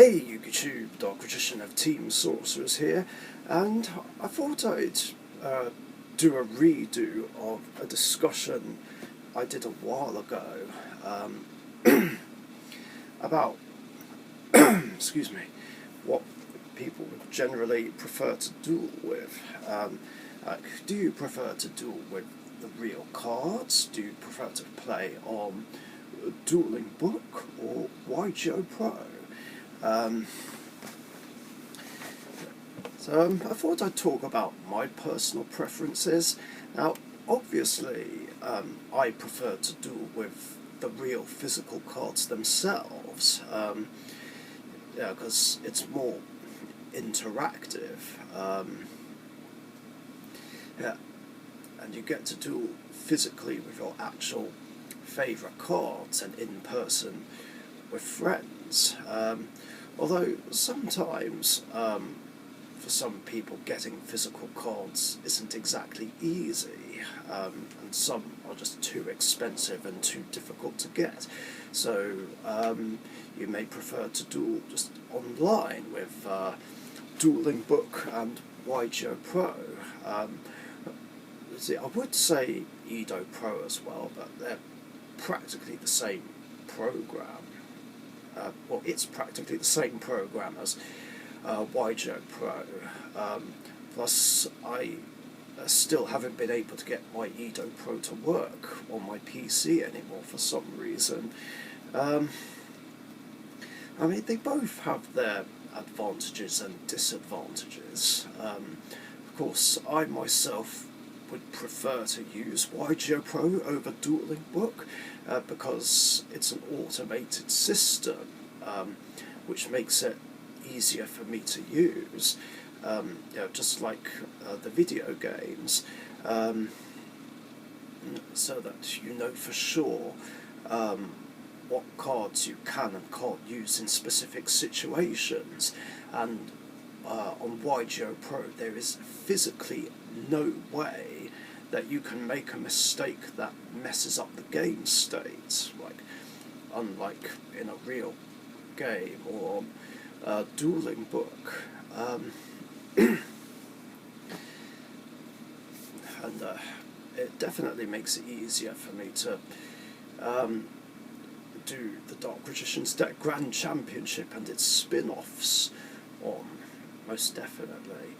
Hey YouTube, Dark Magician of Team Sorcerers here, and I thought I'd do a redo of a discussion I did a while ago about excuse me, what people would generally prefer to duel with. Do you prefer to duel with the real cards? Do you prefer to play on Duelingbook or YGOPRO? So I thought I'd talk about my personal preferences. Now, obviously, I prefer to duel with the real physical cards themselves, because it's more interactive, and you get to duel physically with your actual favourite cards and in person with friends. Although sometimes, for some people, getting physical cards isn't exactly easy, and some are just too expensive and too difficult to get. So you may prefer to duel just online with Duelingbook and YGOPRO. See, I would say EDOPRO as well, but they're practically the same program. Well, it's practically the same program as YGOPRO. Plus, I still haven't been able to get my EDOPRO to work on my PC anymore for some reason. I mean, they both have their advantages and disadvantages. Of course, I myself would prefer to use YGOPRO over Duelingbook because it's an automated system, which makes it easier for me to use, just like the video games, so that you know for sure what cards you can and can't use in specific situations. And on YGOPRO there is physically no way that you can make a mistake that messes up the game state, unlike in a real game or Duelingbook. And it definitely makes it easier for me to do the Dark Magician's Deck Grand Championship and its spin-offs on, most definitely.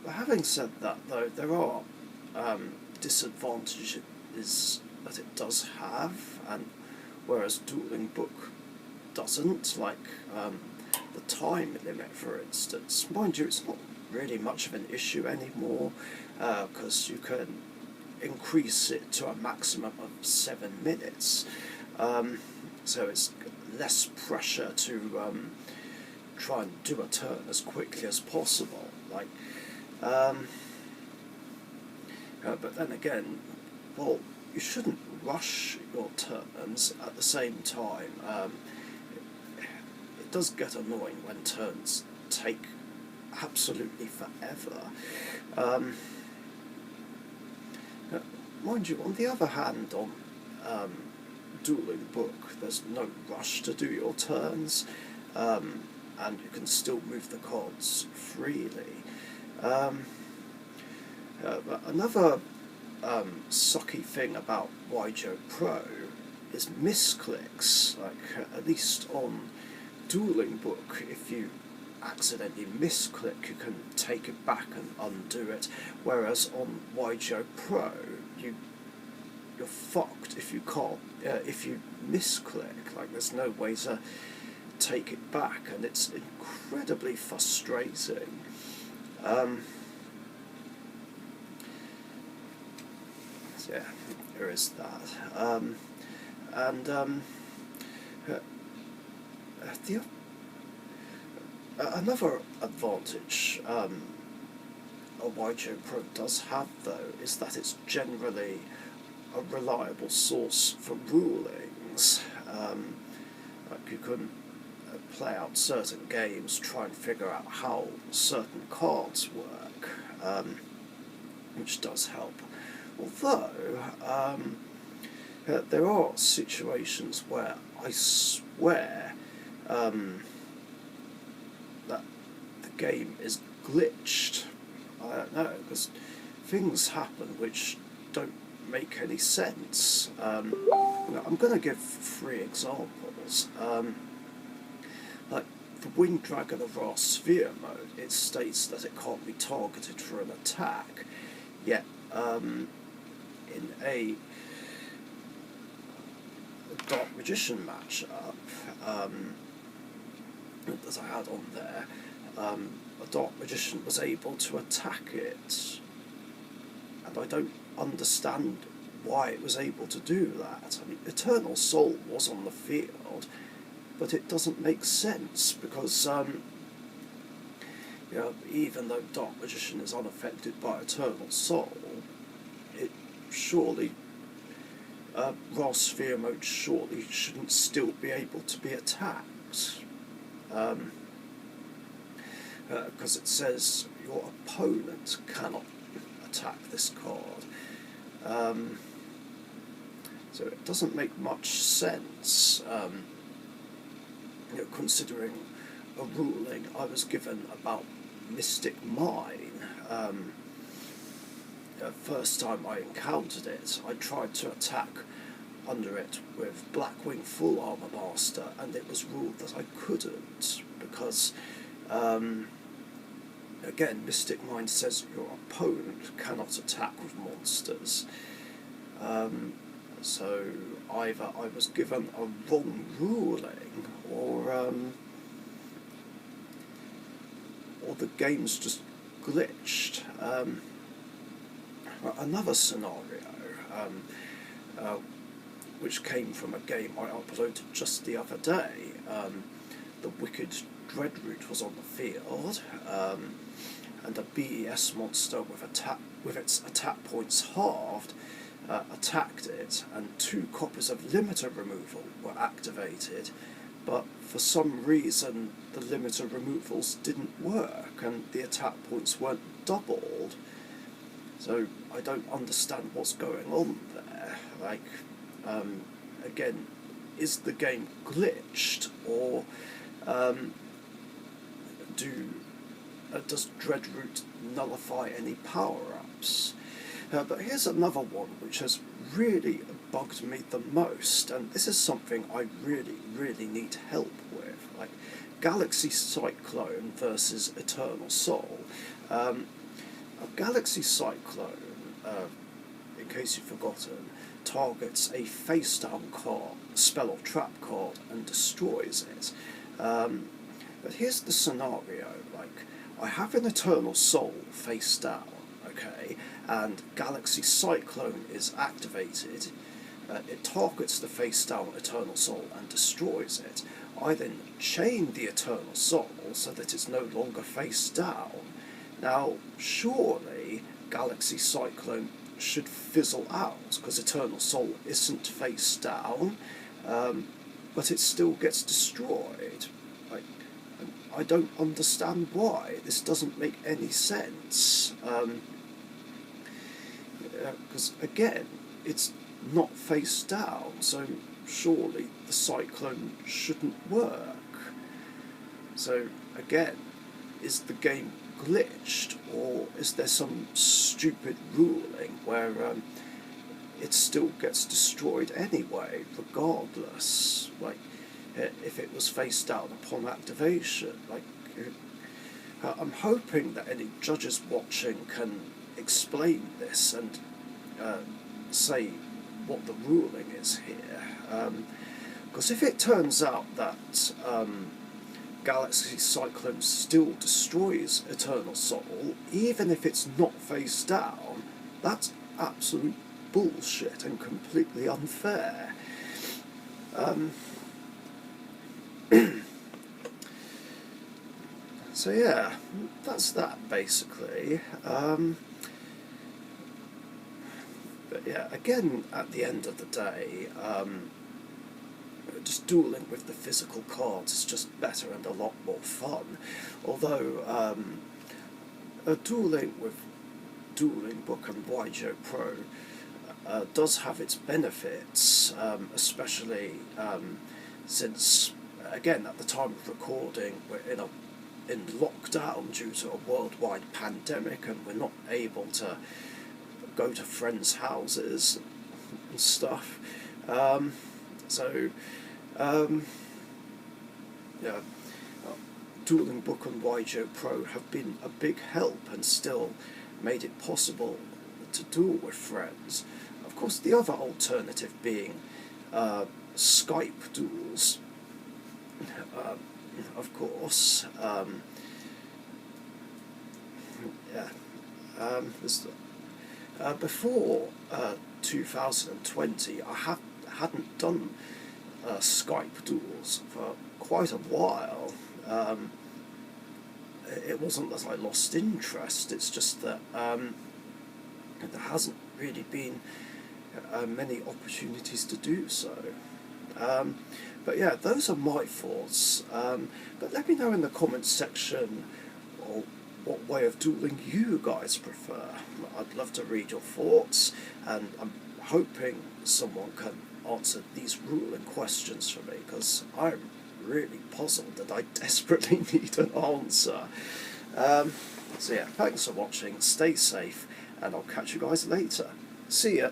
But having said that, though, there are disadvantages that it does have, and whereas Duelingbook doesn't, like the time limit, for instance. Mind you, it's not really much of an issue anymore, because you can increase it to a maximum of 7 minutes, so it's less pressure to try and do a turn as quickly as possible. But then again, well, you shouldn't rush your turns at the same time. It does get annoying when turns take absolutely forever. Mind you, on the other hand, on Duelingbook, there's no rush to do your turns, and you can still move the cards freely. But another sucky thing about YGOPRO is misclicks. At least on Duelingbook, if you accidentally misclick, you can take it back and undo it, whereas on YGOPRO, you're fucked if you can't, if you misclick. There's no way to take it back, and it's incredibly frustrating. So yeah, there is that. Another advantage a YGOPRO does have, though, is that it's generally a reliable source for rulings. You can play out certain games, try and figure out how certain cards work, which does help. Although, There are situations where I swear that the game is glitched. I don't know, because things happen which don't make any sense. I'm going to give 3 examples. Like the Wind Dragon of Ra Sphere mode, it states that it can't be targeted for an attack, yet in a Dark Magician matchup that I had on there, a Dark Magician was able to attack it, and I don't understand why it was able to do that. I mean, Eternal Soul was on the field, but it doesn't make sense, because even though Dark Magician is unaffected by Eternal Soul, it surely Ra Sphere mode surely shouldn't still be able to be attacked, because it says your opponent cannot attack this card. So it doesn't make much sense, considering a ruling I was given about Mystic Mine. First time I encountered it, I tried to attack under it with Blackwing Full Armor Master, and it was ruled that I couldn't, because again, Mystic Mind says your opponent cannot attack with monsters. So either I was given a wrong ruling, or the game's just glitched. Another scenario, which came from a game I uploaded just the other day. The Wicked Dreadroot was on the field, and a BES monster with its attack points halved attacked it, and 2 copies of limiter removal were activated, but for some reason the limiter removals didn't work and the attack points weren't doubled. So I don't understand what's going on there. Like, again, is the game glitched, or does Dreadroot nullify any power-ups? But here's another one which has really bugged me the most, and this is something I really need help with. Like Galaxy Cyclone versus Eternal Soul. A Galaxy Cyclone, in case you've forgotten, targets a face-down card, spell or trap card, and destroys it. But here's the scenario, like, I have an Eternal Soul face down, okay, and Galaxy Cyclone is activated. It targets the face down Eternal Soul and destroys it. I then chain the Eternal Soul so that it's no longer face down. Now, surely Galaxy Cyclone should fizzle out, because Eternal Soul isn't face down, but it still gets destroyed. I don't understand why. This doesn't make any sense. Because, again, it's not face down, so surely the Cyclone shouldn't work. So, again, is the game glitched, or is there some stupid ruling where it still gets destroyed anyway, regardless? Like, if it was face down upon activation. Like, I'm hoping that any judges watching can explain this and say what the ruling is here. Because if it turns out that Galaxy Cyclone still destroys Eternal Soul, even if it's not face down, that's absolute bullshit and completely unfair. So yeah, that's that basically. But yeah, again, at the end of the day, just dueling with the physical cards is just better and a lot more fun. Although dueling with Duelingbook and YGOPRO does have its benefits, especially since, again, at the time of recording, we're in lockdown due to a worldwide pandemic, and we're not able to go to friends' houses and stuff. Yeah, Duelingbook and YGOPRO have been a big help and still made it possible to duel with friends. Of course, the other alternative being Skype duels. Of course, yeah. Before 2020, I hadn't done Skype duels for quite a while. It wasn't that I lost interest, it's just that there hasn't really been many opportunities to do so. But yeah, those are my thoughts. But let me know in the comments section what way of dueling you guys prefer. I'd love to read your thoughts, and I'm hoping someone can answer these ruling questions for me, because I'm really puzzled and I desperately need an answer. So yeah, thanks for watching, stay safe, and I'll catch you guys later. See ya!